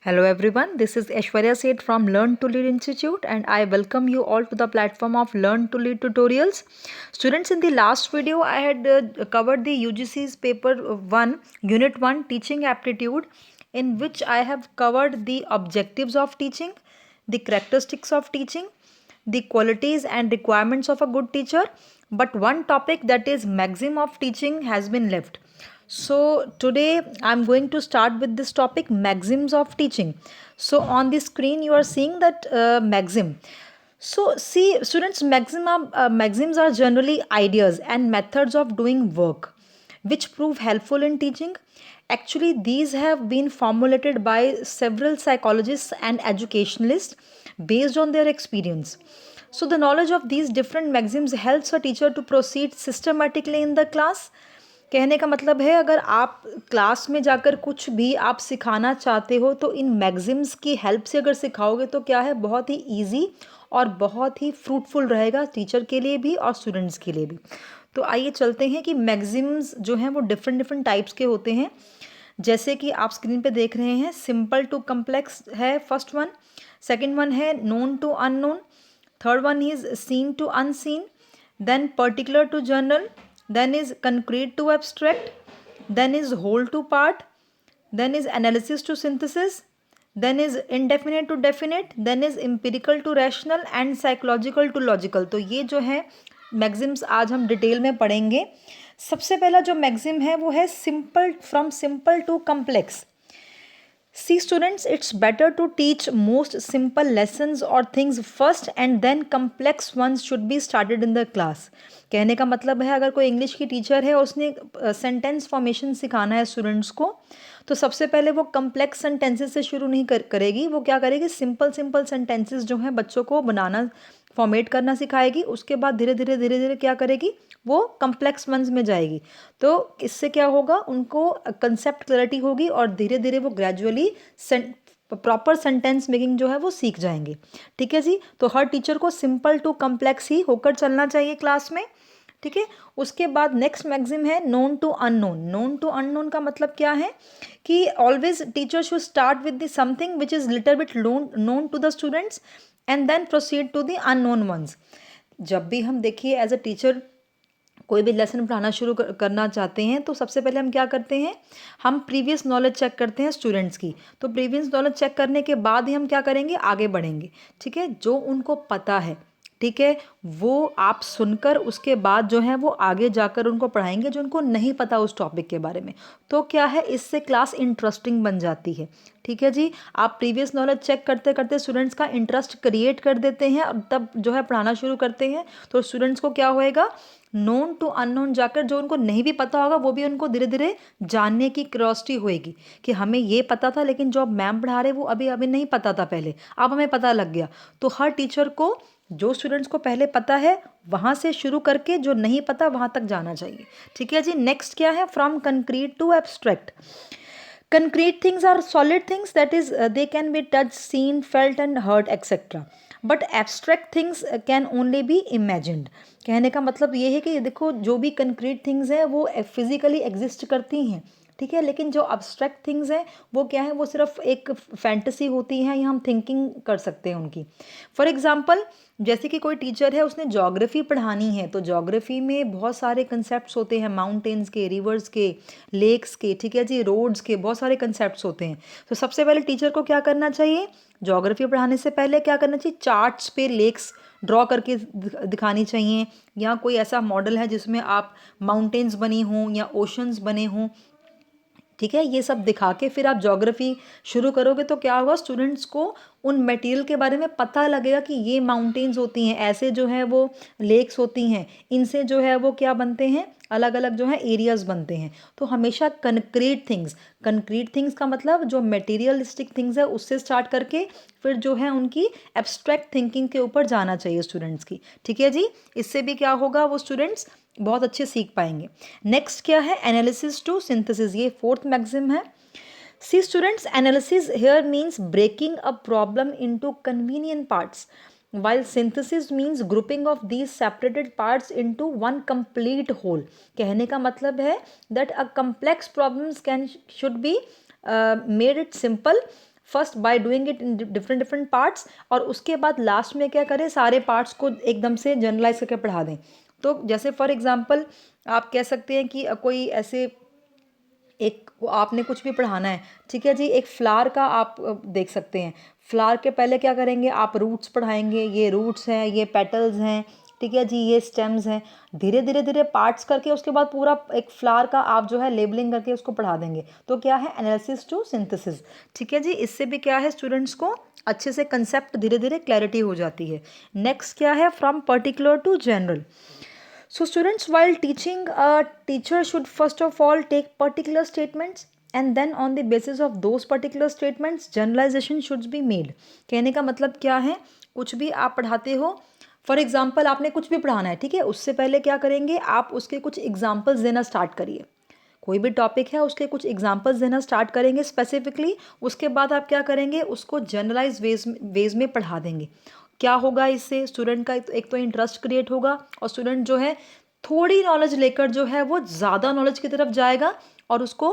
Hello everyone, this is Aishwarya Seth from Learn to Lead Institute and I welcome you all to the platform of Learn to Lead tutorials. Students, in the last video I had covered the UGC's paper 1, Unit 1 Teaching Aptitude, in which I have covered the objectives of teaching, the characteristics of teaching, the qualities and requirements of a good teacher, but one topic, that is maxim of teaching, has been left. So today I'm going to start with this topic, maxims of teaching. So on the screen you are seeing that maxim. So see students, maxims are generally ideas and methods of doing work which prove helpful in teaching. Actually, these have been formulated by several psychologists and educationalists based on their experience. So the knowledge of these different maxims helps a teacher to proceed systematically in the class. कहने का मतलब है, अगर आप class में जाकर कुछ भी आप सिखाना चाहते हो तो इन मैगज़िम्स की हेल्प से अगर सिखाओगे तो क्या है, बहुत ही इजी और बहुत ही फ्रूटफुल रहेगा टीचर के लिए भी और स्टूडेंट्स के लिए भी। तो आइए चलते हैं कि मैगज़िम्स जो हैं वो डिफरेंट डिफरेंट टाइप्स के होते हैं। जैसे कि आप स्क्रीन पे देख रहे हैं, सिंपल टू कम्प्लेक्स है फर्स्ट वन, सेकंड वन है known to unknown, third one is seen to unseen, then particular to general, then is concrete to abstract, then is whole to part, then is analysis to synthesis, then is indefinite to definite, then is empirical to rational and psychological to logical। तो ये जो है maxims आज हम detail में पढ़ेंगे। सबसे पहला जो मैगजिम है वो है simple, from simple to complex. See students, it's better to teach most simple lessons or things first and then complex ones should be started in the class। कहने का मतलब है, अगर कोई इंग्लिश की टीचर है, उसने सेंटेंस फॉर्मेशन सिखाना है स्टूडेंट्स को, तो सबसे पहले वो कम्प्लेक्स सेंटेंसेस से शुरू नहीं करेगी। वो क्या करेगी, सिंपल सिंपल सेंटेंसेस जो हैं बच्चों को बनाना, फॉर्मेट करना सिखाएगी। उसके बाद धीरे धीरे क्या करेगी, वो कम्प्लेक्स वंस में जाएगी। तो इससे क्या होगा, उनको कंसेप्ट क्लैरिटी होगी और धीरे धीरे वो ग्रेजुअली प्रॉपर सेंटेंस मेकिंग जो है वो सीख जाएंगे। ठीक है जी। तो हर टीचर को सिंपल टू कम्प्लेक्स ही होकर चलना चाहिए क्लास में। ठीक है। उसके बाद नेक्स्ट मैगजिम है known to unknown. Known to unknown का मतलब क्या है कि always teacher should start with the something which is little bit known to the students and then proceed to the unknown ones. जब भी हम देखिए एज अ टीचर कोई भी लेसन पढ़ाना शुरू करना चाहते हैं तो सबसे पहले हम क्या करते हैं, हम प्रीवियस नॉलेज चेक करते हैं स्टूडेंट्स की। तो प्रीवियस नॉलेज चेक करने के बाद ही हम क्या करेंगे, आगे बढ़ेंगे। ठीक है। जो उनको पता है, ठीक है, वो आप सुनकर उसके बाद जो है वो आगे जाकर उनको पढ़ाएंगे जो उनको नहीं पता उस टॉपिक के बारे में। तो क्या है, इससे क्लास इंटरेस्टिंग बन जाती है। ठीक है जी। आप प्रीवियस नॉलेज चेक करते करते स्टूडेंट्स का इंटरेस्ट क्रिएट कर देते हैं और तब जो है पढ़ाना शुरू करते हैं। तो स्टूडेंट्स को क्या होएगा, नोन टू अननोन जाकर जो उनको नहीं भी पता होगा वो भी उनको धीरे धीरे जानने की क्यूरियोसिटी होएगी कि हमें ये पता था लेकिन जो मैम पढ़ा रहे वो अभी अभी नहीं पता था पहले, अब हमें पता लग गया। तो हर टीचर को जो स्टूडेंट्स को पहले पता है वहाँ से शुरू करके जो नहीं पता वहाँ तक जाना चाहिए। ठीक है जी। नेक्स्ट क्या है, from concrete to abstract. Concrete things are solid things, that is they can be touched, seen, felt and heard etc. But abstract things can only be imagined। कहने का मतलब ये है कि देखो, जो भी concrete things हैं वो physically exist करती हैं। ठीक है। लेकिन जो abstract things हैं वो क्या है, वो सिर्फ एक फैंटेसी होती है या हम थिंकिंग कर सकते हैं उनकी। फॉर एग्जाम्पल, जैसे कि कोई टीचर है, उसने ज्योग्राफी पढ़ानी है, तो ज्योग्राफी में बहुत सारे कंसेप्ट्स होते हैं, माउंटेन्स के, रिवर्स के, लेक्स के, ठीक है जी, रोड्स के, बहुत सारे कंसेप्ट्स होते हैं। तो सबसे पहले टीचर को क्या करना चाहिए, ज्योग्राफी पढ़ाने से पहले क्या करना चाहिए, चार्ट्स पे लेक्स ड्रॉ करके दिखानी चाहिए, या कोई ऐसा मॉडल है जिसमें आप माउंटेन्स बनी हों या ओशंस बने हों। ठीक है। ये सब दिखा के फिर आप ज्योग्राफी शुरू करोगे तो क्या होगा, स्टूडेंट्स को उन मटेरियल के बारे में पता लगेगा कि ये माउंटेन्स होती हैं, ऐसे जो है वो लेक्स होती हैं, इनसे जो है वो क्या बनते हैं, अलग अलग जो है एरियाज बनते हैं। तो हमेशा कंक्रीट थिंग्स का मतलब जो मटेरियलिस्टिक थिंग्स है उससे स्टार्ट करके फिर जो है उनकी एब्स्ट्रैक्ट थिंकिंग के ऊपर जाना चाहिए स्टूडेंट्स की। ठीक है जी। इससे भी क्या होगा, वो स्टूडेंट्स बहुत अच्छे सीख पाएंगे। नेक्स्ट क्या है, एनालिसिस टू सिंथेसिस। ये फोर्थ मैक्सिम है। See students, analysis here means breaking a problem into convenient parts, while synthesis means grouping of these separated parts into one complete whole। कहने का मतलब है that a complex problems should be made it simple first by doing it in different different parts, और उसके बाद last में क्या करें, सारे पार्ट्स को एकदम से जनरलाइज करके पढ़ा दें। तो जैसे फॉर एग्जांपल आप कह सकते हैं कि कोई ऐसे एक आपने कुछ भी पढ़ाना है, ठीक है जी, एक फ्लावर का आप देख सकते हैं। फ्लावर के पहले क्या करेंगे, आप रूट्स पढ़ाएंगे, ये रूट्स हैं, ये पेटल्स हैं, ठीक है जी, ये स्टेम्स हैं। धीरे धीरे धीरे पार्ट्स करके उसके बाद पूरा एक फ्लावर का आप जो है लेबलिंग करके उसको पढ़ा देंगे। तो क्या है, एनालिसिस टू सिंथेसिस, ठीक है जी। इससे भी क्या है, स्टूडेंट्स को अच्छे से कंसेप्ट धीरे धीरे क्लैरिटी हो जाती है। नेक्स्ट क्या है, from particular to general. So students, while teaching, a teacher should first of all take particular statements and then on the basis of those particular statements generalization should be made। कहने का मतलब क्या है, कुछ भी आप पढ़ाते हो, फॉर एग्जाम्पल आपने कुछ भी पढ़ाना है, ठीक है, उससे पहले क्या करेंगे, आप उसके कुछ एग्जाम्पल्स देना स्टार्ट करिए। कोई भी टॉपिक है उसके कुछ एग्जाम्पल्स देना स्टार्ट करेंगे स्पेसिफिकली, उसके बाद आप क्या करेंगे, उसको जनरलाइज वेज में पढ़ा देंगे। क्या होगा, इससे स्टूडेंट का एक तो इंटरेस्ट क्रिएट होगा, और स्टूडेंट जो है थोड़ी नॉलेज लेकर जो है वो ज़्यादा नॉलेज की तरफ जाएगा, और उसको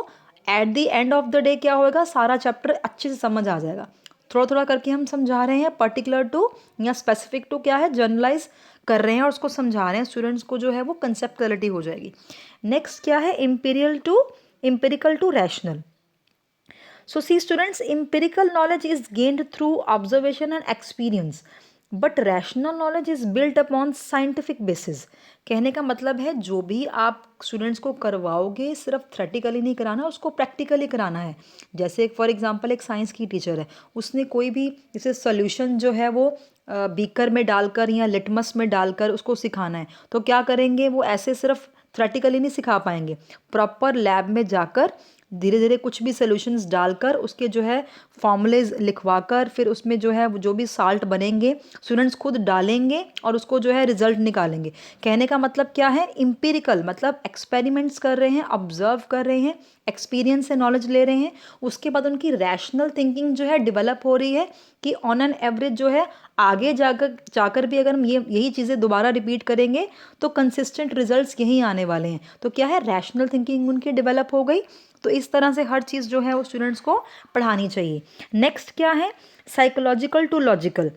at the end of the day क्या होएगा, सारा चैप्टर अच्छे से समझ आ जाएगा। थोड़ा थोड़ा करके हम समझा रहे हैं, पर्टिकुलर टू या स्पेसिफिक टू क्या है, जनरलाइज कर रहे हैं और उसको समझा रहे हैं, स्टूडेंट्स को जो है वो कंसेप्ट क्लैरिटी हो जाएगी। नेक्स्ट क्या है, empirical to rational. So see students, empirical knowledge is gained through observation and experience, but rational knowledge is built upon scientific basis। कहने का मतलब है जो भी आप स्टूडेंट्स को करवाओगे सिर्फ थ्योरेटिकली नहीं कराना, उसको प्रैक्टिकली कराना है। जैसे फॉर एग्जांपल एक साइंस की टीचर है, उसने कोई भी जैसे सॉल्यूशन जो है वो बीकर में डालकर या लिटमस में डालकर उसको सिखाना है, तो क्या करेंगे, वो ऐसे सिर्फ थ्योरेटिकली नहीं सिखा पाएंगे, प्रॉपर लैब में जाकर धीरे धीरे कुछ भी सॉल्यूशंस डालकर उसके जो है फॉर्मूलेज लिखवाकर फिर उसमें जो है जो भी साल्ट बनेंगे स्टूडेंट्स खुद डालेंगे और उसको जो है रिजल्ट निकालेंगे। कहने का मतलब क्या है, इम्पीरिकल मतलब एक्सपेरिमेंट्स कर रहे हैं, ऑब्जर्व कर रहे हैं, एक्सपीरियंस से नॉलेज ले रहे हैं, उसके बाद उनकी रैशनल थिंकिंग जो है डेवलप हो रही है कि ऑन एन एवरेज जो है आगे जाकर भी अगर हम यही चीज़ें दोबारा रिपीट करेंगे तो कंसिस्टेंट रिजल्ट्स यही आने वाले हैं। तो क्या है, रैशनल थिंकिंग उनकी डेवलप हो गई। तो इस तरह से हर चीज़ जो है वो स्टूडेंट्स को पढ़ानी चाहिए। नेक्स्ट क्या है, psychological to logical.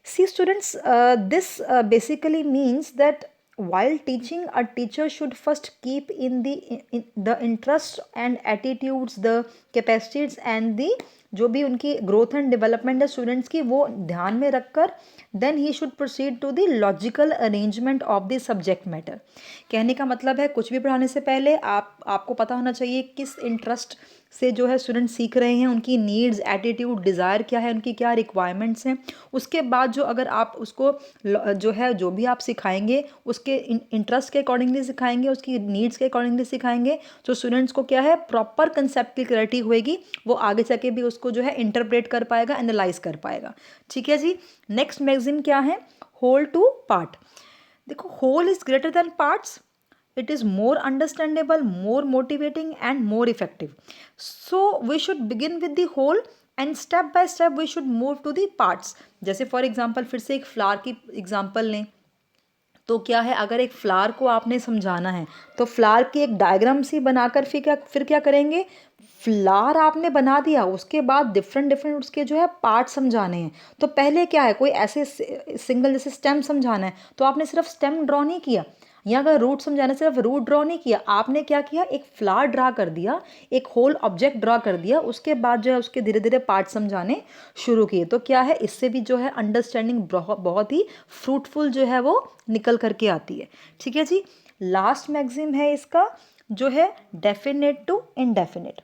See students, this basically means that while teaching, a teacher should first keep in the interests and attitudes, the capacities and the जो भी उनकी ग्रोथ एंड डेवलपमेंट है स्टूडेंट्स की वो ध्यान में रखकर देन ही should proceed to the logical arrangement of the subject matter. कहने का मतलब है कुछ भी पढ़ाने से पहले आपको पता होना चाहिए किस इंटरेस्ट से जो है स्टूडेंट सीख रहे हैं, उनकी नीड्स, एटीट्यूड, डिज़ायर क्या है, उनकी क्या रिक्वायरमेंट्स हैं। उसके बाद जो अगर आप उसको जो है जो भी आप सिखाएंगे उसके इंटरेस्ट के अकॉर्डिंगली सिखाएंगे, उसकी नीड्स के अकॉर्डिंगली सिखाएंगे, तो स्टूडेंट्स को क्या है प्रॉपर कंसेप्ट की क्लैरिटी होएगी, वो आगे जाके भी उसको जो है इंटरप्रेट कर पाएगा, एनालाइज कर पाएगा। ठीक है जी। नेक्स्ट मैगजीन क्या है, होल टू पार्ट। देखो, whole is greater than parts, it is more understandable, more motivating and more effective. So we should begin with the whole and step by step we should move to the parts। जैसे for example फिर से एक flower की example लें, तो क्या है, अगर एक फ्लावर को आपने समझाना है तो फ्लावर की एक डायग्राम सी बनाकर फिर क्या करेंगे, फ्लावर आपने बना दिया, उसके बाद डिफरेंट उसके जो है पार्ट समझाने हैं। तो पहले क्या है, कोई ऐसे सिंगल जैसे स्टेम समझाना है तो आपने सिर्फ स्टेम ड्रॉ नहीं किया, या अगर रूट समझाना सिर्फ रूट ड्रॉ नहीं किया, आपने क्या किया, एक फ्लावर ड्रा कर दिया, एक होल ऑब्जेक्ट ड्रा कर दिया, उसके बाद जो है उसके धीरे धीरे पार्ट समझाने शुरू किए। तो क्या है, इससे भी जो है अंडरस्टैंडिंग बहुत ही फ्रूटफुल जो है वो निकल करके आती है। ठीक है जी। लास्ट मैक्सिम है इसका जो है definite to indefinite.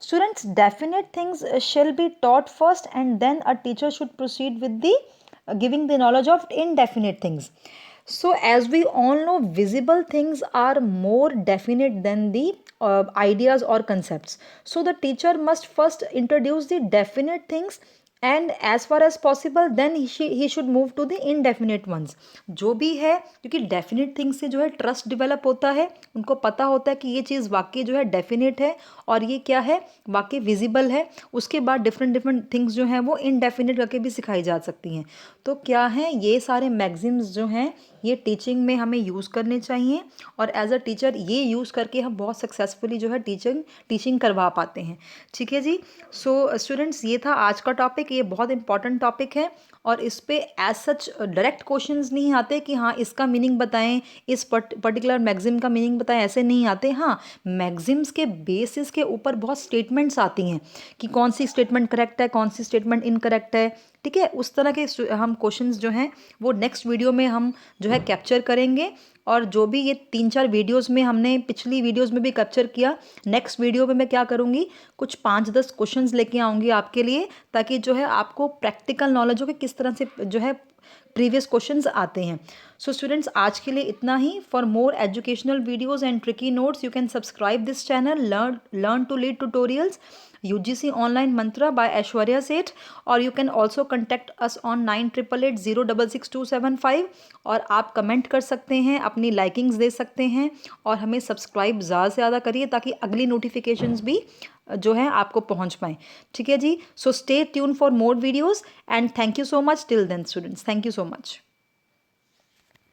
Students, definite things shall be taught first and then a teacher should proceed with the giving the knowledge of indefinite things. So as we all know, visible things are more definite than the ideas or concepts. So the teacher must first introduce the definite things and as far as possible then ही should move to the indefinite ones. जो भी है, क्योंकि definite things से जो है trust develop होता है, उनको पता होता है कि ये चीज़ वाकई जो है डेफिनेट है और ये क्या है वाकई विजिबल है। उसके बाद डिफरेंट थिंग्स जो हैं वो इनडेफिनेट करके भी सिखाई जा सकती हैं। तो क्या है, ये सारे मैगजीम्स जो हैं ये टीचिंग में हमें यूज़ करने चाहिए और एज अ टीचर ये यूज़ करके हम बहुत सक्सेसफुली जो है टीचिंग करवा पाते हैं। ठीक है जी। सो स्टूडेंट्स, ये था आज का टॉपिक। ये बहुत इंपॉर्टेंट टॉपिक है और इस पे एज सच डायरेक्ट क्वेश्चंस नहीं आते कि हाँ इसका मीनिंग बताएं, इस पर्टिकुलर मैगज़िम का मीनिंग बताएं, ऐसे नहीं आते। हाँ, मैगज़िम्स के बेसिस के ऊपर बहुत स्टेटमेंट्स आती हैं कि कौन सी स्टेटमेंट करेक्ट है, कौन सी स्टेटमेंट इनकरेक्ट है। ठीक है, उस तरह के हम क्वेश्चंस जो हैं वो नेक्स्ट वीडियो में हम जो है कैप्चर करेंगे। और जो भी ये 3-4 वीडियोस में हमने पिछली वीडियोस में भी कैप्चर किया, नेक्स्ट वीडियो में मैं क्या करूँगी, कुछ 5-10 क्वेश्चंस लेके आऊँगी आपके लिए, ताकि जो है आपको प्रैक्टिकल नॉलेज हो कि किस तरह से जो है प्रीवियस क्वेश्चंस आते हैं। सो स्टूडेंट्स, आज के लिए इतना ही। For more educational videos and tricky notes you can subscribe this channel learn to lead tutorials UGC Online Mantra by Aishwarya Seth, और you can also contact us on 9888066275। और आप कमेंट कर सकते हैं, अपनी लाइकिंग्स दे सकते हैं और हमें सब्सक्राइब ज़्यादा से ज़्यादा करिए ताकि अगली नोटिफिकेशंस भी जो है आपको पहुंच पाएँ। ठीक है जी। So stay tune for more videos and thank you so much till then students. Thank you so much.